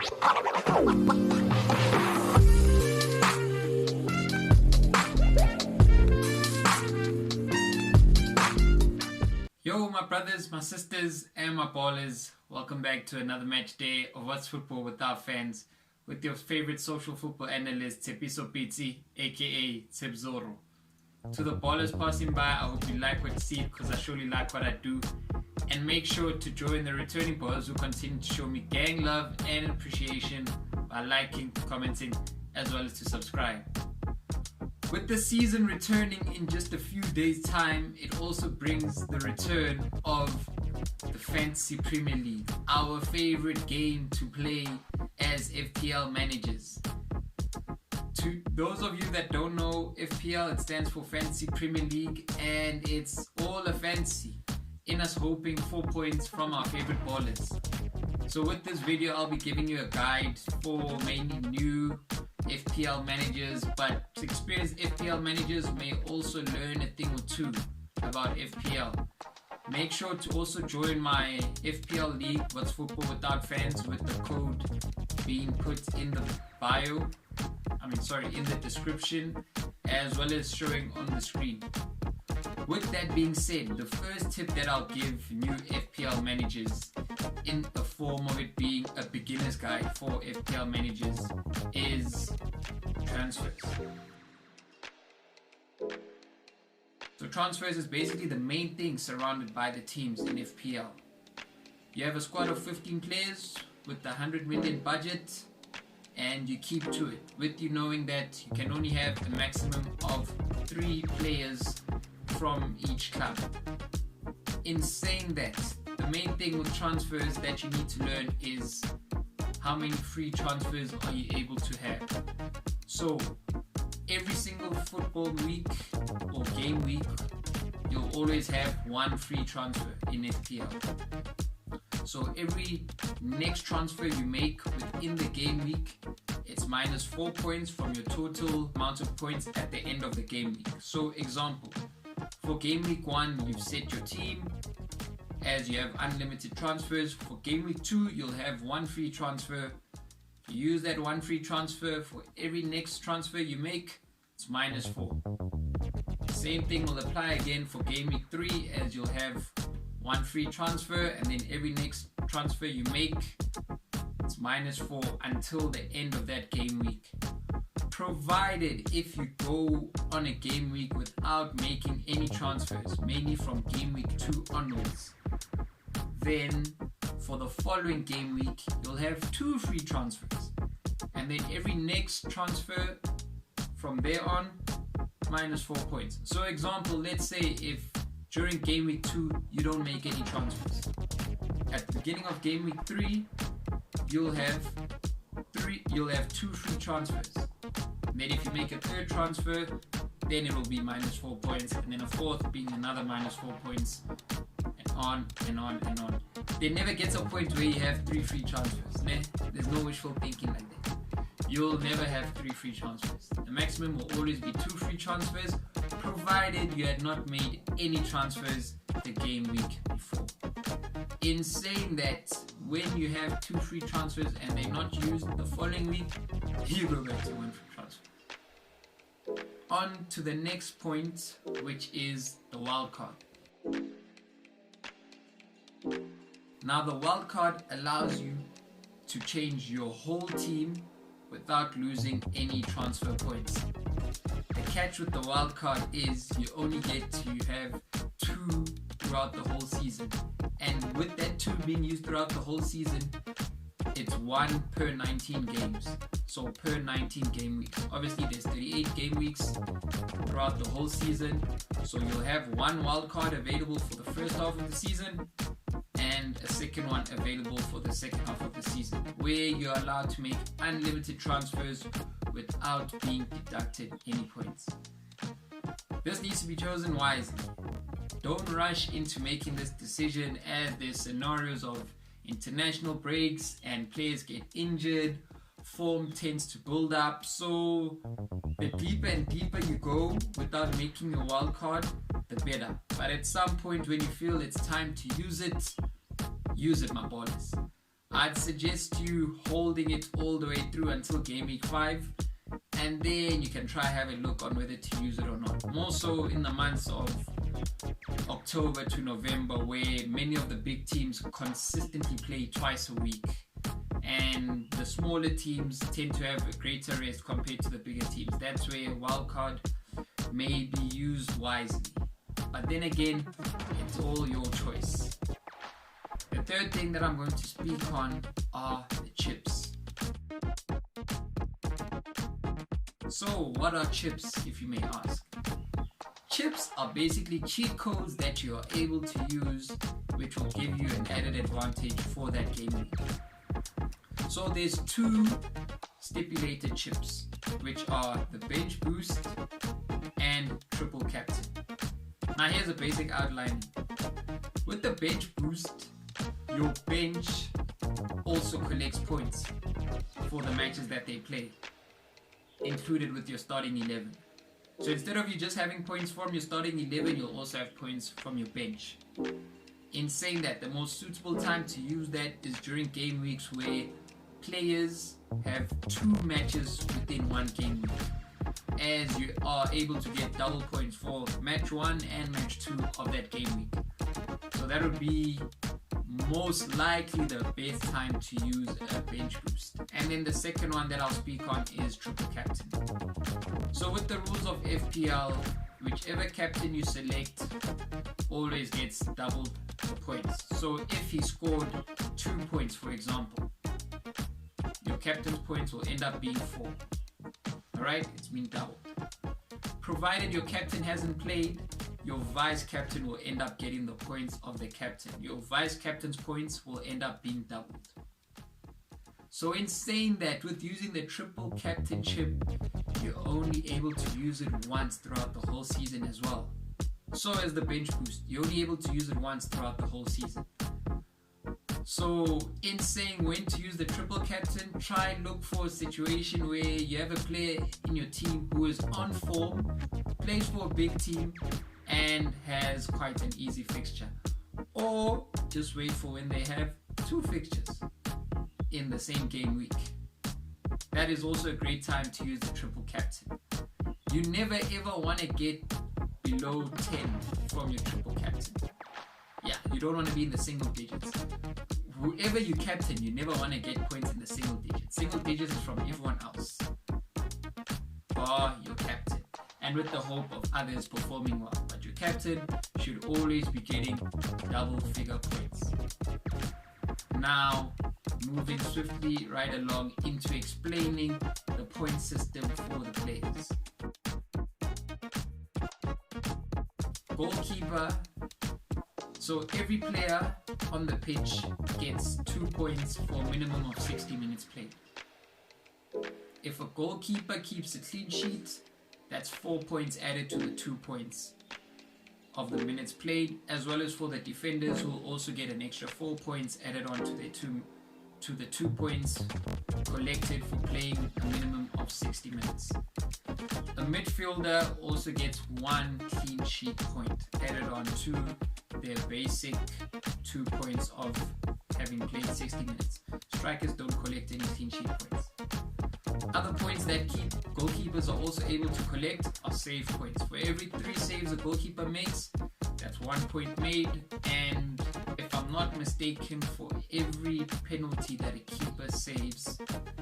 Yo, my brothers, my sisters, and my ballers, welcome back to another match day of What's Football Without Fans with your favorite social football analyst, Tepiso Pizzi, aka Tsebzoro. To the ballers passing by, I hope you like what you see because I surely like what I do. And make sure to join the returning ballers who continue to show me gang love and appreciation by liking, commenting, as well as to subscribe. With the season returning in just a few days' time, it also brings the return of the Fantasy Premier League, our favorite game to play as FPL managers. To those of you that don't know, FPL, it stands for Fantasy Premier League, and it's all a fantasy in us hoping 4 points from our favorite ballers. So with this video, I'll be giving you a guide for mainly new FPL managers, but experienced FPL managers may also learn a thing or two about FPL. Make sure to also join my FPL league, What's Football Without Fans, with the code being put in the bio, in the description, as well as showing on the screen. With that being said, the first tip that I'll give new FPL managers, in the form of it being a beginner's guide for FPL managers, is transfers. So transfers is basically the main thing surrounded by the teams in FPL. You have a squad of 15 players with the 100 million budget, and you keep to it, with you knowing that you can only have a maximum of 3 players from each club. In saying that, the main thing with transfers that you need to learn is how many free transfers are you able to have. So every single football week or game week, you'll always have one free transfer in FPL. So every next transfer you make within the game week, it's minus 4 points from your total amount of points at the end of the game week. So example, for game week 1, you've set your team as you have unlimited transfers. For game week 2, you'll have one free transfer. You use that one free transfer for every next transfer you make, it's minus 4. Same thing will apply again for game week 3, as you'll have one free transfer, and then every next transfer you make, it's minus 4 until the end of that game week. Provided if you go on a game week without making any transfers, mainly from game week 2 onwards, then for the following game week you'll have 2 free transfers, and then every next transfer from there on, minus 4 points. So example, let's say if during game week 2 you don't make any transfers, at the beginning of game week 3 you'll have 2 free transfers. Then if you make a third transfer, then it will be minus 4 points, and then a fourth being another minus 4 points, and on and on and on. There never gets a point where you have 3 free transfers. There's no wishful thinking like that. You'll never have 3 free transfers. The maximum will always be 2 free transfers, provided you had not made any transfers the game week before. In saying that, when you have 2 free transfers and they're not used the following week, you go back to 1 free transfer. On to the next point, which is the wild card. Now the wild card allows you to change your whole team without losing any transfer points. The catch with the wild card is you only get to have 2 throughout the whole season, and with that 2 being used throughout the whole season, it's 1 per 19 games. So per 19 game weeks. Obviously there's 38 game weeks throughout the whole season, so you'll have 1 wild card available for the first half of the season and a second one available for the second half of the season, where you're allowed to make unlimited transfers without being deducted any points. This needs to be chosen wisely. Don't rush into making this decision, as there's scenarios of international breaks and players get injured, form tends to build up, so the deeper and deeper you go without making a wild card, the better. But at some point when you feel it's time to use it, my boys. I'd suggest you holding it all the way through until game week 5, and then you can try have a look on whether to use it or not. More so in the months of October to November, where many of the big teams consistently play twice a week, and the smaller teams tend to have a greater rest compared to the bigger teams. That's where a wild card may be used wisely. But then again, it's all your choice. The third thing that I'm going to speak on are the chips. So what are chips, if you may ask? Chips are basically cheat codes that you are able to use, which will give you an added advantage for that game week. So there's 2 stipulated chips, which are the bench boost and triple captain. Now here's a basic outline. With the bench boost, your bench also collects points for the matches that they play, included with your starting 11. So instead of you just having points from your starting 11, you'll also have points from your bench. In saying that, the most suitable time to use that is during game weeks where players have 2 matches within one game week, as you are able to get double points for match 1 and match 2 of that game week. So that would be most likely the best time to use a bench boost. And then the second one that I'll speak on is triple captain. So with the rules of FPL, whichever captain you select always gets doubled the points. So if he scored 2 points, for example, your captain's points will end up being 4. Alright, it's been doubled. Provided your captain hasn't played, your vice captain will end up getting the points of the captain. Your vice captain's points will end up being doubled. So in saying that, with using the triple captain chip, you're only able to use it once throughout the whole season as well. So as the bench boost, you're only able to use it once throughout the whole season. So in saying when to use the triple captain, try and look for a situation where you have a player in your team who is on form, plays for a big team, and has quite an easy fixture. Or just wait for when they have 2 fixtures in the same game week. That is also a great time to use the triple captain. You never ever want to get below 10 from your triple captain. Yeah, you don't want to be in the single digits. Whoever you captain, you never want to get points in the single digits. Single digits is from everyone else, bar your captain, and with the hope of others performing well. But your captain should always be getting double figure points. Now, moving swiftly right along into explaining the point system for the players. Goalkeeper. So every player on the pitch gets 2 points for a minimum of 60 minutes played. If a goalkeeper keeps a clean sheet, that's 4 points added to the 2 points of the minutes played, as well as for the defenders, who will also get an extra 4 points added on to the 2 points collected for playing a minimum of 60 minutes. A midfielder also gets 1 clean sheet point added on to their basic 2 points of having played 60 minutes. Strikers don't collect any clean sheet points. Other points that goalkeepers are also able to collect are save points. For every 3 saves a goalkeeper makes, that's 1 point made, and if I'm not mistaken, for every penalty that a keeper saves,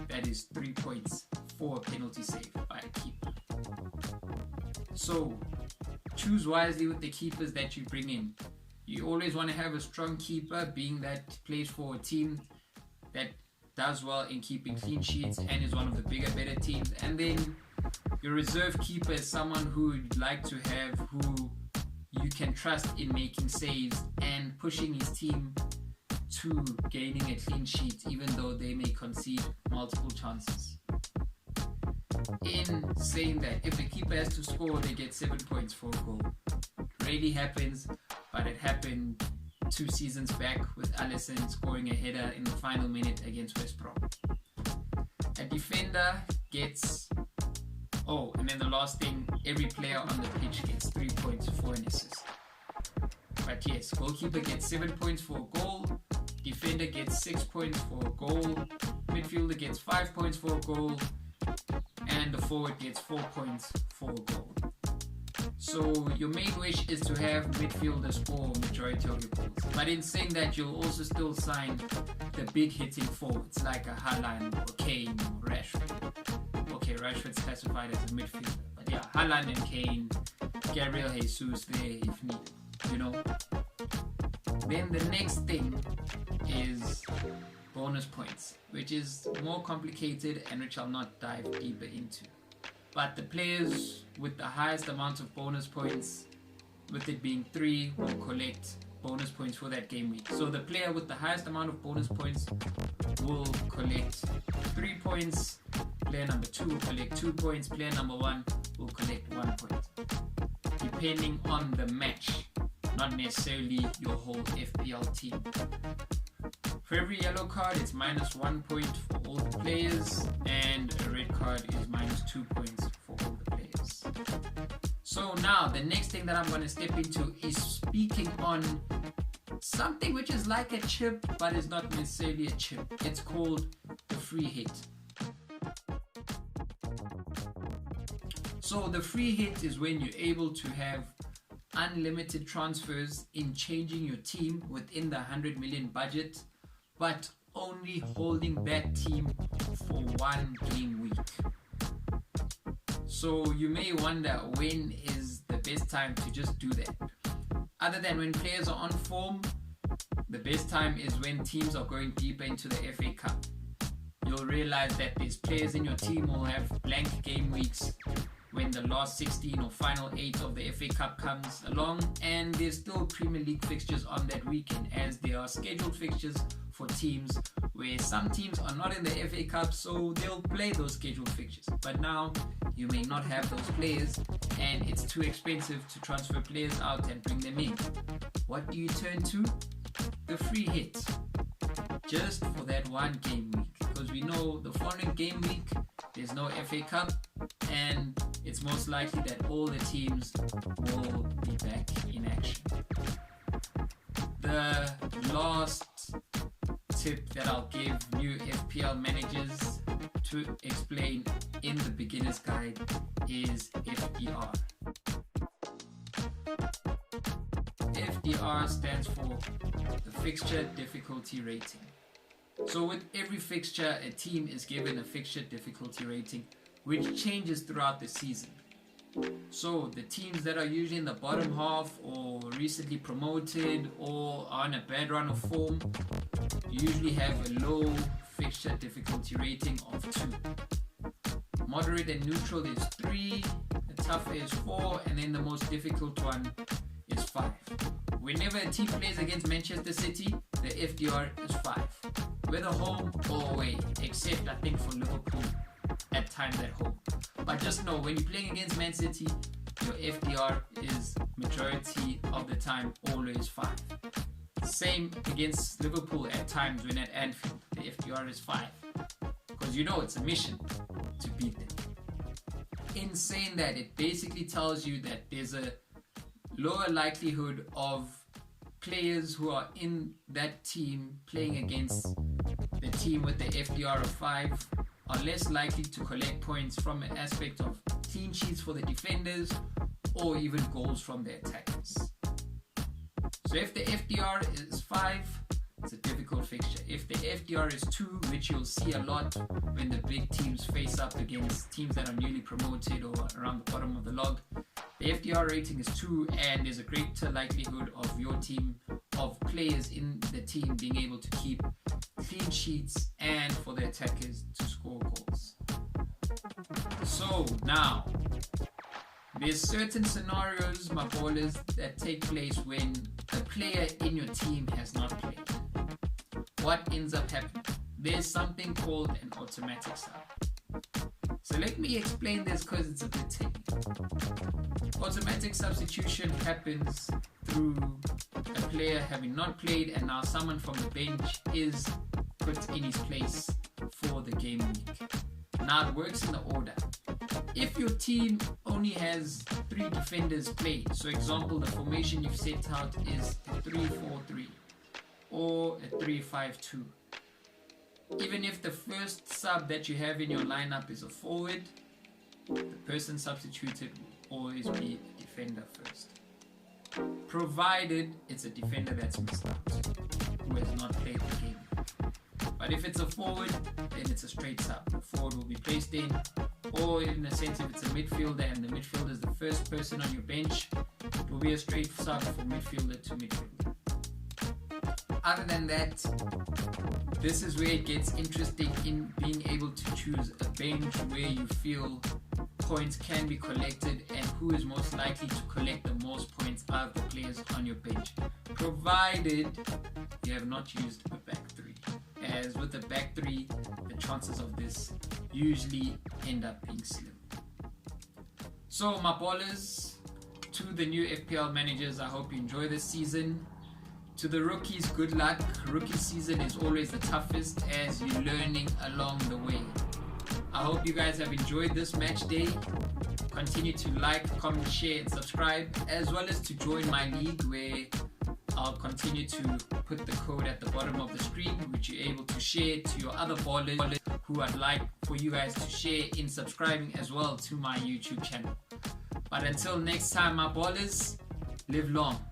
that is 3 points for a penalty save by a keeper. So choose wisely with the keepers that you bring in. You always want to have a strong keeper, being that plays for a team that does well in keeping clean sheets and is one of the bigger, better teams. And then your reserve keeper is someone who you'd like to have, who you can trust in making saves and pushing his team to gaining a clean sheet, even though they may concede multiple chances. In saying that, if the keeper has to score, they get 7 points for a goal. It rarely happens, but it happened 2 seasons back with Alisson scoring a header in the final minute against West Brom. A defender gets... Oh, and then the last thing, every player on the pitch gets 3 points for an assist. But yes, goalkeeper gets 7 points for a goal, defender gets 6 points for a goal, midfielder gets 5 points for a goal, and the forward gets 4 points for a goal. So your main wish is to have midfielders score majority of your goals. But in saying that, you'll also still sign the big hitting forwards like a Haaland or Kane or Rashford. Okay, Rashford's classified as a midfielder. But yeah, Haaland and Kane, Gabriel Jesus there if needed, you know. Then the next thing is bonus points, which is more complicated and which I'll not dive deeper into. But the players with the highest amount of bonus points, with it being 3, will collect bonus points for that game week. So the player with the highest amount of bonus points will collect 3 points, player number 2 will collect 2 points, player number 1 will collect 1 point, depending on the match, not necessarily your whole FPL team. For every yellow card, it's minus 1 point for all the players, and a red card is minus 2 points for all the players. So now, the next thing that I'm going to step into is speaking on something which is like a chip, but is not necessarily a chip. It's called the free hit. So the free hit is when you're able to have unlimited transfers in changing your team within the 100 million budget, but only holding that team for 1 game week. So you may wonder, when is the best time to just do that? Other than when players are on form, the best time is when teams are going deeper into the FA Cup. You'll realize that these players in your team will have blank game weeks when the last 16 or final 8 of the FA Cup comes along, and there's still Premier League fixtures on that weekend, as there are scheduled fixtures for teams where some teams are not in the FA Cup, so they'll play those scheduled fixtures. But now you may not have those players, and it's too expensive to transfer players out and bring them in. What do you turn to? The free hit, just for that 1 game week, because we know the following game week there's no FA Cup, and it's most likely that all the teams will be back in action. The last tip that I'll give new FPL managers to explain in the beginner's guide is FDR. FDR stands for the fixture difficulty rating. So with every fixture, a team is given a fixture difficulty rating which changes throughout the season. So the teams that are usually in the bottom half or recently promoted or are on a bad run of form usually have a low fixture difficulty rating of 2. Moderate and neutral is 3, the tougher is 4, and then the most difficult one is 5. Whenever a team plays against Manchester City, the FDR is 5, whether home or away, except I think for Liverpool at times at home. But just know, when you're playing against Man City, your FDR is majority of the time always 5. Same against Liverpool at times when at Anfield, the FDR is 5. Because you know it's a mission to beat them. In saying that, it basically tells you that there's a lower likelihood of players who are in that team playing against the team with the FDR of 5 are less likely to collect points from an aspect of clean sheets for the defenders or even goals from the attackers. So if the FDR is 5, it's a difficult fixture. If the FDR is 2, which you'll see a lot when the big teams face up against teams that are newly promoted or around the bottom of the log, the FDR rating is 2, and there's a greater likelihood of your team, of players in the team being able to keep clean sheets and for the attackers to score goals. So now, there's certain scenarios, my ballers, that take place when a player in your team has not played. What ends up happening? There's something called an automatic sub. So let me explain this because it's a bit technical. Automatic substitution happens through a player having not played and now someone from the bench is put in his place for the game week. Now it works in the order. If your team only has 3 defenders played, so example, the formation you've set out is 3-4-3. or a 3-5-2. Even if the first sub that you have in your lineup is a forward, the person substituted will always be a defender first, provided it's a defender that's missed out, who has not played the game. But if it's a forward, then it's a straight sub. The forward will be placed in, or in a sense, if it's a midfielder and the midfielder is the first person on your bench, it will be a straight sub from midfielder to midfielder. Other than that, this is where it gets interesting in being able to choose a bench where you feel points can be collected and who is most likely to collect the most points out of the players on your bench, provided you have not used a back three. As with the back three, the chances of this usually end up being slim. So my ballers, to the new FPL managers, I hope you enjoy this season. To the rookies, good luck. Rookie season is always the toughest as you're learning along the way. I hope you guys have enjoyed this match day. Continue to like, comment, share, and subscribe, as well as to join my league where I'll continue to put the code at the bottom of the screen, which you're able to share to your other ballers who I'd like for you guys to share in subscribing as well to my YouTube channel. But until next time, my ballers, live long.